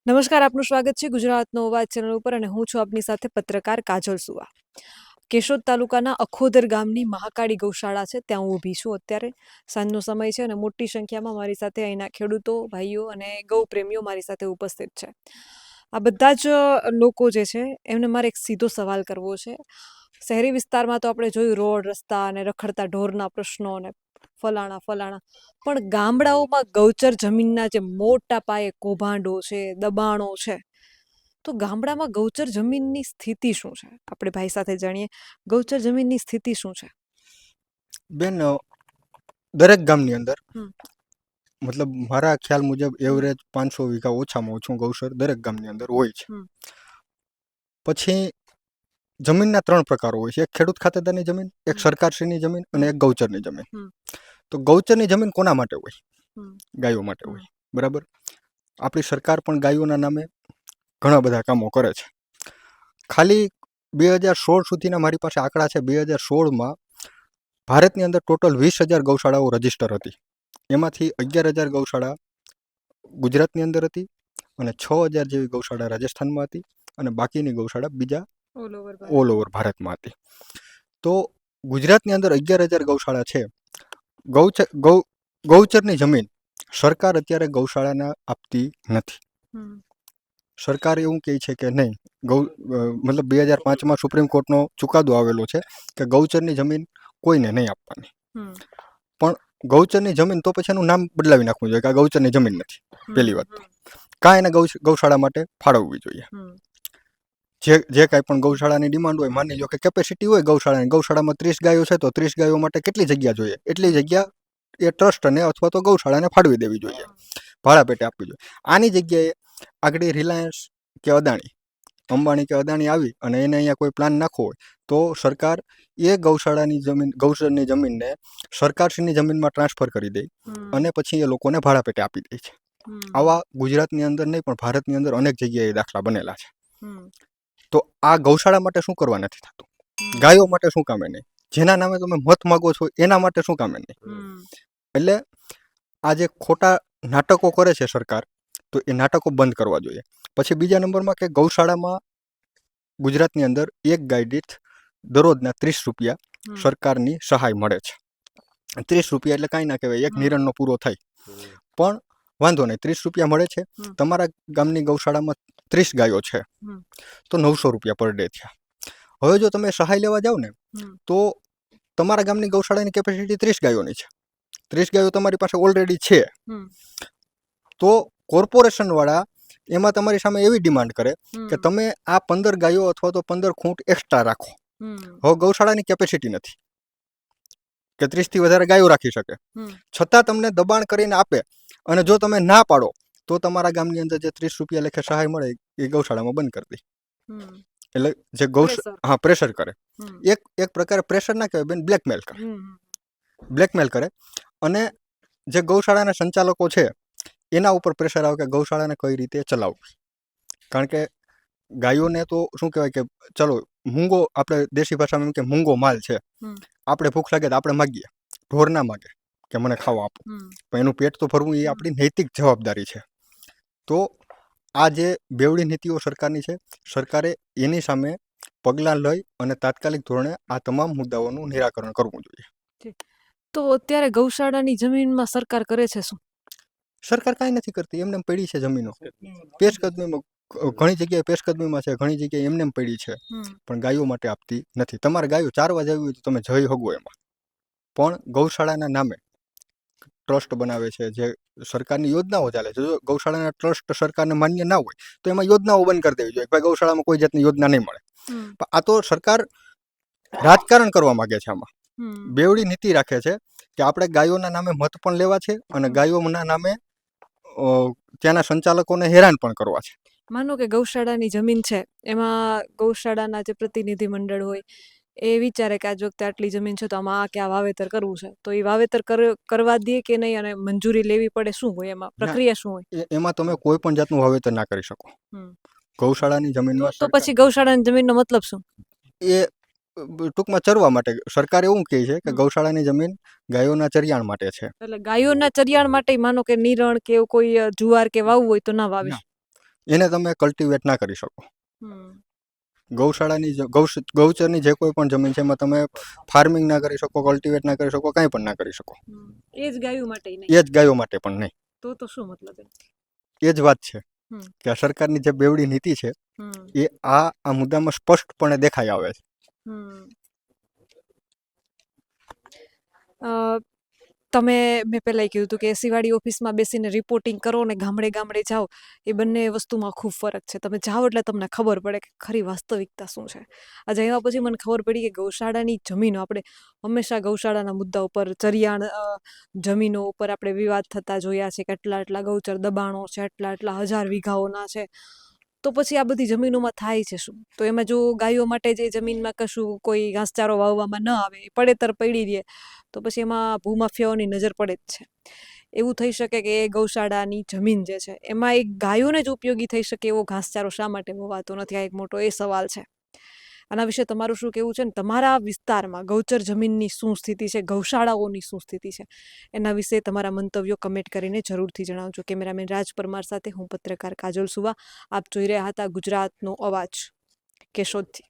નમસ્કાર, આપનું સ્વાગત છે ગુજરાતનો અવાજ ચેનલ ઉપર અને હું છું આપની સાથે પત્રકાર કાજલ સુવા. કેશોદ તાલુકાના અખોદર ગામની મહાકાળી ગૌશાળા છે, ત્યાં હું ઊભી છું. અત્યારે સાંજનો સમય છે અને મોટી સંખ્યામાં મારી સાથે અહીંના ખેડૂતો, ભાઈઓ અને ગૌ પ્રેમીઓ મારી સાથે ઉપસ્થિત છે. આ બધા જ લોકો જે છે એમને મારે એક સીધો સવાલ કરવો છે. શહેરી વિસ્તારમાં તો આપણે જોયું રોડ, રસ્તા અને રખડતા ઢોરના પ્રશ્નો અને ફલાણા પણ ગામડાઓમાં ગૌચર જમીનના જે મોટા પાયે કૌભાંડો છે, દબાણો છે, તો ગામડામાં ગૌચર જમીનની સ્થિતિ શું છે? આપણે ભાઈ સાથે જાણીએ, ગૌચર જમીનની સ્થિતિ શું છે? બેન, દરેક ગામની અંદર હમ. મતલબ મારા ખ્યાલ મુજબ હમ. એવરેજ 500 વીઘા ઓછામાં ઓછું ગૌચર દરેક ગામની અંદર હોય છે. હમ. પછી જમીનના 3 પ્રકારો હોય છે: એક ખેડૂત ખાતેદારની જમીન, એક સરકારશ્રીની જમીન અને એક ગૌચરની જમીન. તો ગૌચરની જમીન કોના માટે હોય? ગાયો માટે હોય. બરાબર. આપણી સરકાર પણ ગાયોના નામે ઘણા બધા કામો કરે છે. ખાલી 2016 સુધીના મારી પાસે આંકડા છે. 2016માં ભારતની અંદર ટોટલ 20,000 ગૌશાળાઓ રજીસ્ટર હતી. એમાંથી 11,000 ગૌશાળા ગુજરાતની અંદર હતી અને 6,000 જેવી ગૌશાળા રાજસ્થાનમાં હતી અને બાકીની ગૌશાળા બીજા ઓલ ઓવર ભારતમાં હતી. તો ગુજરાતની અંદર 11,000 ગૌશાળા છે. ગૌચરની જમીન સરકાર અત્યારે ગૌશાળાને આપતી નથી. સરકાર એવું કહે છે કે નહીં, મતલબ 2005માં સુપ્રીમ કોર્ટનો ચુકાદો આવેલો છે કે ગૌચરની જમીન કોઈને નહીં આપવાની. પણ ગૌચરની જમીન તો પછી એનું નામ બદલાવી નાખવું જોઈએ કે આ ગૌચરની જમીન નથી. પહેલી વાત તો કાંઈ એને ગૌશાળા માટે ફાળવવી જોઈએ. જે કાંઈ પણ ગૌશાળાની ડિમાન્ડ હોય, માની લો કે કેપેસિટી હોય ગૌશાળામાં 30 ગાયો છે, તો 30 ગાયો માટે કેટલી જગ્યા જોઈએ, એટલી જગ્યા એ ટ્રસ્ટને અથવા તો ગૌશાળાને ફાળવી દેવી જોઈએ, ભાડા પેટે આપવી જોઈએ. આની જગ્યાએ આગળ રિલાયન્સ કે અદાણી, અંબાણી કે અદાણી આવી અને એને અહીંયા કોઈ પ્લાન નાખવો હોય તો સરકાર એ ગૌચરની જમીનને સરકારશ્રીની જમીનમાં ટ્રાન્સફર કરી દે અને પછી એ લોકોને ભાડા પેટે આપી દે છે. આવા ગુજરાતની અંદર નહીં પણ ભારતની અંદર અનેક જગ્યાએ દાખલા બનેલા છે. તો આ ગૌશાળા માટે શું કરવા નથી થતું? ગાયો માટે શું કામે નહીં? જેના નામે તમે મત માગો છો એના માટે શું કામે નહીં? એટલે આ જે ખોટા નાટકો કરે છે સરકાર, તો એ નાટકો બંધ કરવા જોઈએ. પછી બીજા નંબરમાં કે ગૌશાળામાં ગુજરાતની અંદર એક ગાય દીઠ દરરોજના 30 રૂપિયા સરકારની સહાય મળે છે. 30 રૂપિયા એટલે કાંઈ ના કહેવાય, એક નિરણનો પૂરો થાય. પણ વાંધો નહીં, 30 રૂપિયા મળે છે. તમારા ગામની ગૌશાળામાં 30 ગાયો છે તો 900 રૂપિયા પર ડે થયા. હવે જો તમે સહાય લેવા જાઓ ને તો તમારા ગામની ગૌશાળાની કેપેસિટી 30 ગાયોની છે. 30 ગાયો તમારી પાસે ઓલરેડી છે. તો કોર્પોરેશન વાળા એમાં તમારી સામે એવી ડિમાન્ડ કરે કે તમે આ 15 ગાયો અથવા તો 15 ખૂંટ એક્સ્ટ્રા રાખો. હવે ગૌશાળાની કેપેસિટી નથી કે 30 થી વધારે ગાયો રાખી શકે, છતાં તમને દબાણ કરીને આપે અને જો તમે ના પાડો તો તમારા ગામની અંદર જે 30 રૂપિયા લેખે સહાય મળે એ ગૌશાળામાં બંધ કરી દે. એટલે જે પ્રેશર કરે, એક પ્રકારે પ્રેશર ના કહેવાય બેન, બ્લેકમેલ કરે. અને જે ગૌશાળાના સંચાલકો છે એના ઉપર પ્રેશર આવે કે ગૌશાળાને કઈ રીતે ચલાવવી. કારણ કે ગાયોને તો શું કહેવાય કે ચલો મૂંગો, આપણે દેશી ભાષામાં એમ કે મૂંગો માલ છે. આપણે ભૂખ લાગે તો આપણે માગીએ, ઢોર ના માગે કે મને ખાવા આપો, પણ એનું પેટ તો ભરવું એ આપણી નૈતિક જવાબદારી છે. તો આ જે બેવડી નીતિઓ સરકારની છે, સરકારે એની સામે પગલાં લઈ અને તાત્કાલિક ધોરણે આ તમામ મુદ્દાઓનું નિરાકરણ કરવું જોઈએ. તો અત્યારે ગૌશાળાની જમીનમાં સરકાર કરે છે શું? સરકાર કાંઈ નથી કરતી, એમને પડી છે જમીનો પેશકદમીમાં. ઘણી જગ્યાએ પેશકદમીમાં છે, ઘણી જગ્યાએ એમને પડી છે, પણ ગાયો માટે આપતી નથી. તમારે ગાયો ચારવા જવી હોય તો તમે જઈ શકો એમાં, પણ ગૌશાળાના નામે ટ્રસ્ટ બનાવે છે. જે સરકારની યોજનાઓ ચાલે છે, જો ગૌશાળાના ટ્રસ્ટ સરકારને માન્ય ના હોય તો એમાં યોજનાઓ બંધ કરી દેવી જોઈએ. ભાઈ ગૌશાળામાં કોઈ જાતની યોજના નહીં મળે. પણ આ તો સરકાર રાજકારણ કરવા માંગે છે. આમાં બેવડી નીતિ રાખે છે કે આપણે ગાયોના નામે મત પણ લેવા છે અને ગાયોના નામે ત્યાંના સંચાલકોને હેરાન પણ કરવા છે. માનો કે ગૌશાળાની જમીન છે, એમાં ગૌશાળાના જે પ્રતિનિધિ મંડળ હોય એ વિચારે કે આજ વખતે આટલી જમીન છે તો આમાં આ કે આ વાવેતર કરવું છે, તો એ વાવેતર કરવા દે કે નહીં અને મંજૂરી લેવી પડે, શું હોય એમાં પ્રક્રિયા શું હોય? એમાં તમે કોઈ પણ જાતનું વાવેતર ના કરી શકો ગૌશાળાની જમીનમાં. તો પછી ગૌશાળાની જમીનનો મતલબ શું? એ ટૂંકમાં ચરવા માટે. સરકાર એવું કહે છે કે ગૌશાળાની જમીન ગાયોના ચરિયાણ માટે છે. એટલે ગાયોના ચરિયાણ માટે માનો કે નિરણ કે કોઈ જુવાર કે વાવવું હોય તો ના વાવી એને તમે કલ્ટિવેટ ના કરી શકો. ગૌચરની જે કોઈ પણ જમીન છે એમાં તમે ફાર્મિંગ ના કરી શકો, કલ્ટિવેટ ના કરી શકો, કાંઈ પણ ના કરી શકો. એ જ ગાયો માટે નહીં. એ જ ગાયો માટે પણ નહીં. તો શું મતલબ એ જ વાત છે કે આ સરકારની જે બેવડી નીતિ છે એ આ મુદ્દામાં સ્પષ્ટપણે દેખાઈ આવે છે. મેં પહેલાં કીધું હતું કે એસીવાળી ઓફિસમાં બેસીને રિપોર્ટિંગ કરો ને ગામડે ગામડે જાઓ, એ બંને વસ્તુમાં ખૂબ ફરક છે. તમે જાઓ એટલે તમને ખબર પડે કે ખરી વાસ્તવિકતા શું છે. આજે એવા પછી મને ખબર પડી કે ગૌશાળાની જમીનો, આપણે હંમેશા ગૌશાળાના મુદ્દા ઉપર, ચરિયાણ જમીનો ઉપર આપણે વિવાદ થતા જોયા છે કે એટલા ગૌચર દબાણો છે, એટલા હજાર વીઘાઓના છે. તો પછી આ બધી જમીનોમાં થાય છે શું? તો એમાં જો ગાયો માટે જે જમીનમાં કશું કોઈ ઘાસચારો વાવવામાં ન આવે, પડેતર પડી રહે, તો પછી એમાં ભૂમાફિયાઓની નજર પડે જ છે. એવું થઈ શકે કે એ ગૌશાળાની જમીન જે છે એમાં એક ગાયોને જ ઉપયોગી થઈ શકે એવો ઘાસચારો શા માટે વવાતો નથી? આ એક મોટો એ સવાલ છે. આના વિશે તમારું શું કહેવું છે ને તમારા વિસ્તારમાં ગૌચર જમીનની શું સ્થિતિ છે, ગૌશાળાઓની શું સ્થિતિ છે, એના વિશે તમારા મંતવ્યો કમેન્ટ કરીને જરૂરથી જણાવજો. કેમેરામેન રાજ પરમાર સાથે હું પત્રકાર કાજલ સુવા. આપ જોઈ રહ્યા હતા ગુજરાતનો અવાજ, કેશોદથી.